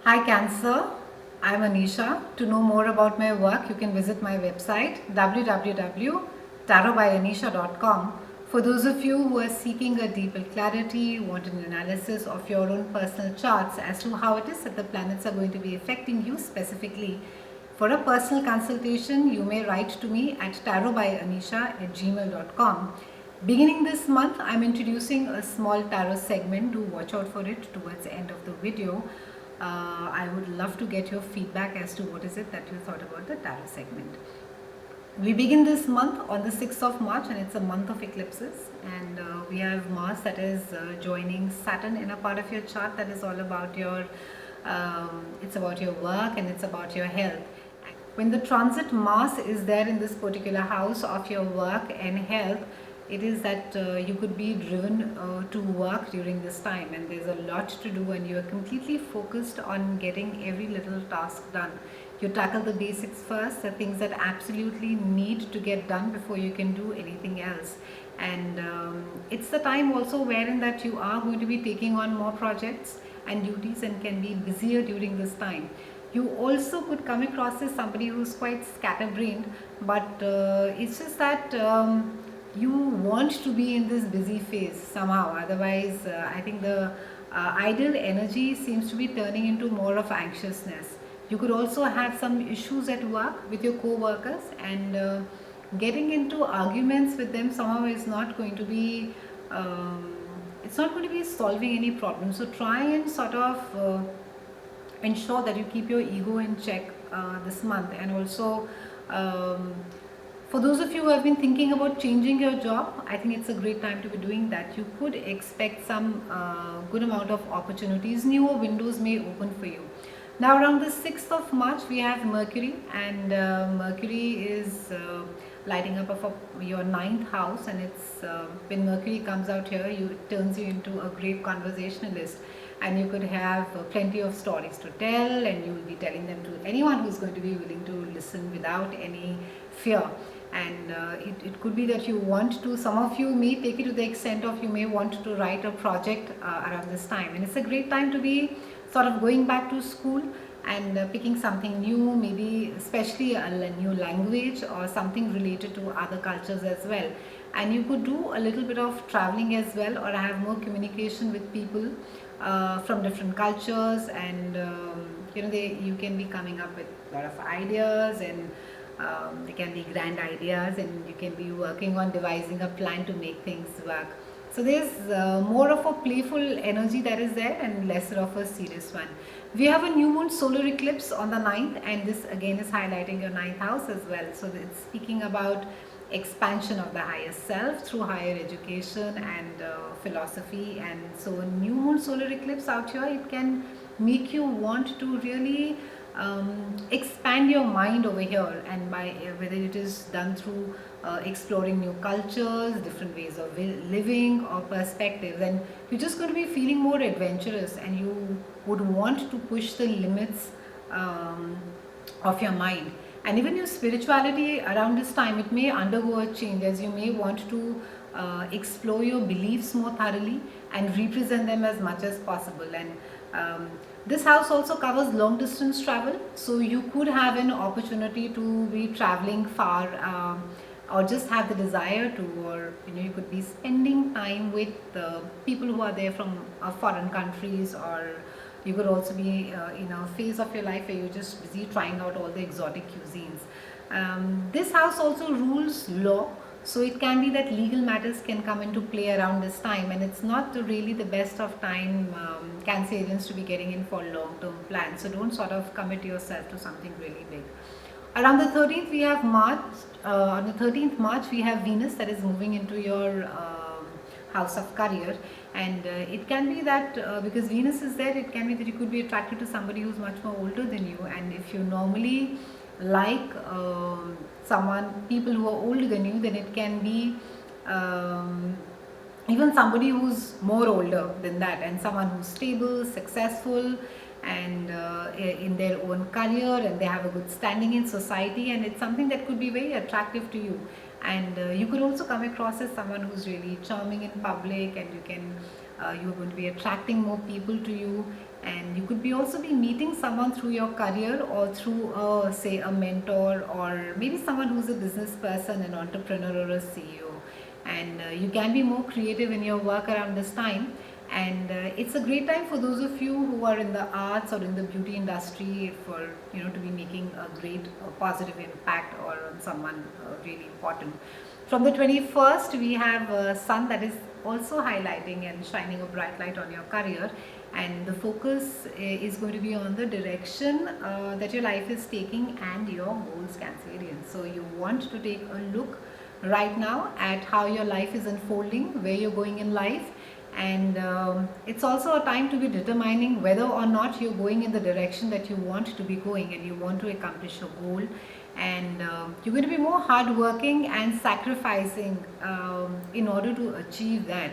Hi Cancer, I'm Anisha. To know more about my work, you can visit my website www.tarotbyanisha.com. For those of you who are seeking a deeper clarity, want an analysis of your own personal charts as to how it is that the planets are going to be affecting you specifically, for a personal consultation, you may write to me at tarotbyanisha@gmail.com. Beginning this month, I'm introducing a small tarot segment. Do watch out for it towards the end of the video. I would love to get your feedback as to what is it that you thought about the tarot segment. We begin this month on the 6th of March, and it's a month of eclipses, and we have Mars that is joining Saturn in a part of your chart that is all about your it's about your work and it's about your health. When the transit Mars is there in this particular house of your work and health, it is that you could be driven to work during this time, and there's a lot to do, and you are completely focused on getting every little task done. You tackle the basics first, the things that absolutely need to get done before you can do anything else. And it's the time also wherein that you are going to be taking on more projects and duties and can be busier during this time. You also could come across as somebody who's quite scatterbrained, but it's just that you want to be in this busy phase somehow. Otherwise, I think the ideal energy seems to be turning into more of anxiousness. You could also have some issues at work with your co-workers, and getting into arguments with them somehow is not going to be it's not going to be solving any problem. So try and sort of ensure that you keep your ego in check this month. And also, for those of you who have been thinking about changing your job, I think it's a great time to be doing that. You could expect some good amount of opportunities. Newer windows may open for you. Now around the 6th of March, we have Mercury, and Mercury is lighting up of your ninth house, and it's when Mercury comes out here, it turns you into a great conversationalist, and you could have plenty of stories to tell, and you will be telling them to anyone who's going to be willing to listen without any fear. And it could be that you want to, some of you may take it to the extent of you may want to write a project around this time, and it's a great time to be sort of going back to school and picking something new, maybe especially a new language or something related to other cultures as well. And you could do a little bit of traveling as well, or have more communication with people from different cultures, and you can be coming up with a lot of ideas, and they can be grand ideas, and you can be working on devising a plan to make things work. So there's more of a playful energy that is there, and lesser of a serious one. We have a new moon solar eclipse on the 9th, and this again is highlighting your 9th house as well. So it's speaking about expansion of the higher self through higher education and philosophy. And so a new moon solar eclipse out here, it can make you want to really expand your mind over here, and by whether it is done through exploring new cultures, different ways of living or perspectives, and you're just going to be feeling more adventurous, and you would want to push the limits of your mind. And even your spirituality around this time, it may undergo a change, as you may want to explore your beliefs more thoroughly and represent them as much as possible. And this house also covers long distance travel, so you could have an opportunity to be traveling far, or just have the desire to, or you could be spending time with people who are there from foreign countries, or you could also be in a phase of your life where you're just busy trying out all the exotic cuisines. This house also rules law, so it can be that legal matters can come into play around this time, and it's not really the best of time, Cancerians, to be getting in for long-term plans. So don't sort of commit yourself to something really big. Around the 13th, we have March. On the 13th March, we have Venus that is moving into your house of career, and it can be that because Venus is there, it can be that you could be attracted to somebody who's much more older than you. And if you normally like people who are older than you, then it can be even somebody who's more older than that, and someone who's stable, successful, and in their own career, and they have a good standing in society, and it's something that could be very attractive to you. And you could also come across as someone who's really charming in public, and you can You're going to be attracting more people to you, and you could be also be meeting someone through your career or through say a mentor, or maybe someone who's a business person, an entrepreneur or a CEO. And you can be more creative in your work around this time. And it's a great time for those of you who are in the arts or in the beauty industry, for to be making a great positive impact or on someone really important. From the 21st, we have sun that is also highlighting and shining a bright light on your career, and the focus is going to be on the direction that your life is taking and your goals, Cancerian. So you want to take a look right now at how your life is unfolding, where you're going in life, and it's also a time to be determining whether or not you're going in the direction that you want to be going and you want to accomplish your goal. And you're going to be more hardworking and sacrificing in order to achieve that.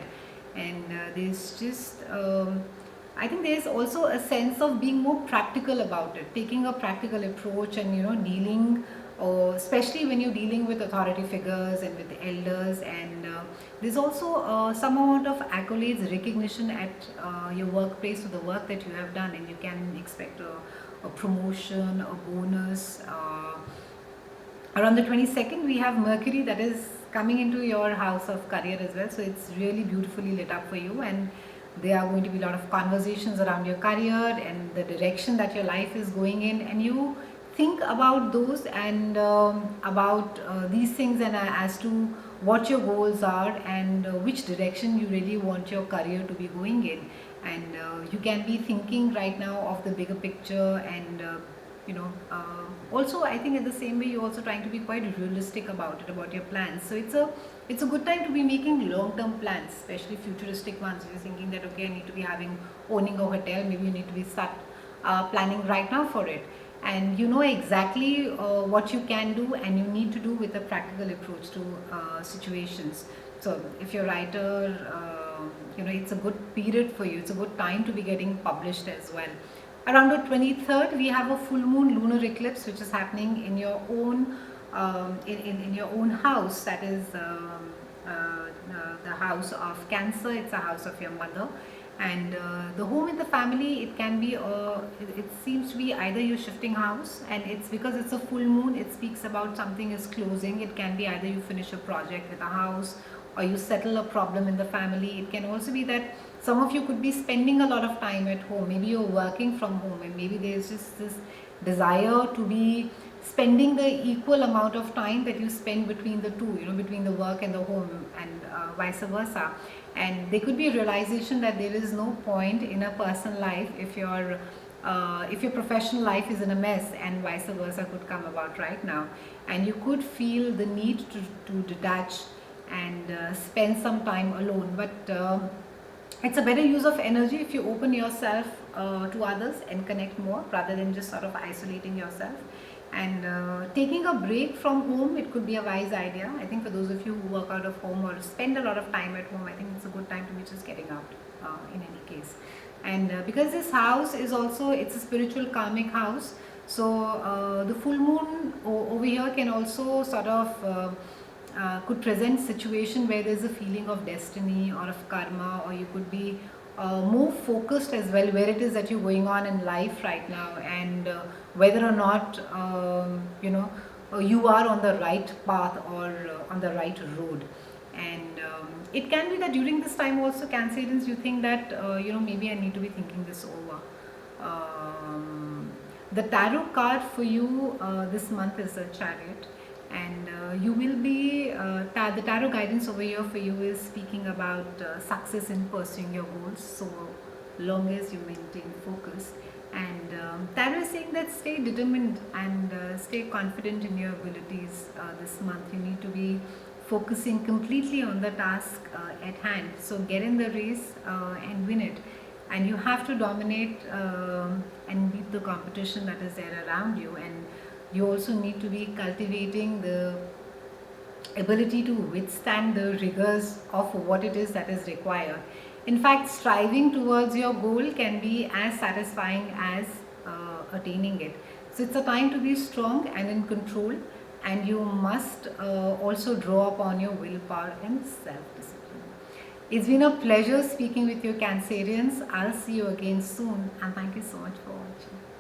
And there's just I think there's also a sense of being more practical about it, taking a practical approach, and dealing, or especially when you're dealing with authority figures and with the elders. And there's also some amount of accolades, recognition at your workplace for the work that you have done, and you can expect a promotion, a bonus. Around the 22nd, we have Mercury that is coming into your house of career as well. So it's really beautifully lit up for you, and there are going to be a lot of conversations around your career and the direction that your life is going in, and you think about those and about these things, and as to what your goals are and which direction you really want your career to be going in. And you can be thinking right now of the bigger picture, and also I think in the same way you're also trying to be quite realistic about it, about your plans. So it's a good time to be making long-term plans, especially futuristic ones. You're thinking that, okay, I need to be owning a hotel. Maybe you need to be start planning right now for it, and you know exactly what you can do and you need to do with a practical approach to situations. So if you're a writer, it's a good period for you. It's a good time to be getting published as well. Around the 23rd, we have a full moon lunar eclipse, which is happening in your own in your own house. That is the house of Cancer. It's a house of your mother, and the home in the family. It can be it seems to be either you're shifting house, and it's because it's a full moon. It speaks about something is closing. It can be either you finish a project with a house, or you settle a problem in the family. It can also be that some of you could be spending a lot of time at home. Maybe you're working from home, and maybe there's just this desire to be spending the equal amount of time that you spend between the two, between the work and the home, and vice versa. And there could be a realization that there is no point in a personal life if your professional life is in a mess, and vice versa could come about right now. And you could feel the need to detach and spend some time alone. But it's a better use of energy if you open yourself to others and connect more, rather than just sort of isolating yourself. And taking a break from home, it could be a wise idea. I think for those of you who work out of home or spend a lot of time at home, I think it's a good time to be just getting out in any case. And because this house is also, it's a spiritual karmic house, so the full moon over here can also sort of could present situation where there's a feeling of destiny or of karma, or you could be more focused as well where it is that you're going on in life right now, and whether or not you are on the right path or on the right road. And it can be that during this time also, Cancerians, you think that maybe I need to be thinking this over. The tarot card for you this month is the Chariot, and you will be the tarot guidance over here for you is speaking about success in pursuing your goals, so long as you maintain focus. And tarot is saying that stay determined and stay confident in your abilities this month. You need to be focusing completely on the task at hand, so get in the race and win it. And you have to dominate and beat the competition that is there around you. And you also need to be cultivating the ability to withstand the rigors of what it is that is required. In fact, striving towards your goal can be as satisfying as attaining it. So it's a time to be strong and in control, and you must also draw upon your willpower and self-discipline. It's been a pleasure speaking with you, Cancerians. I'll see you again soon, and thank you so much for watching.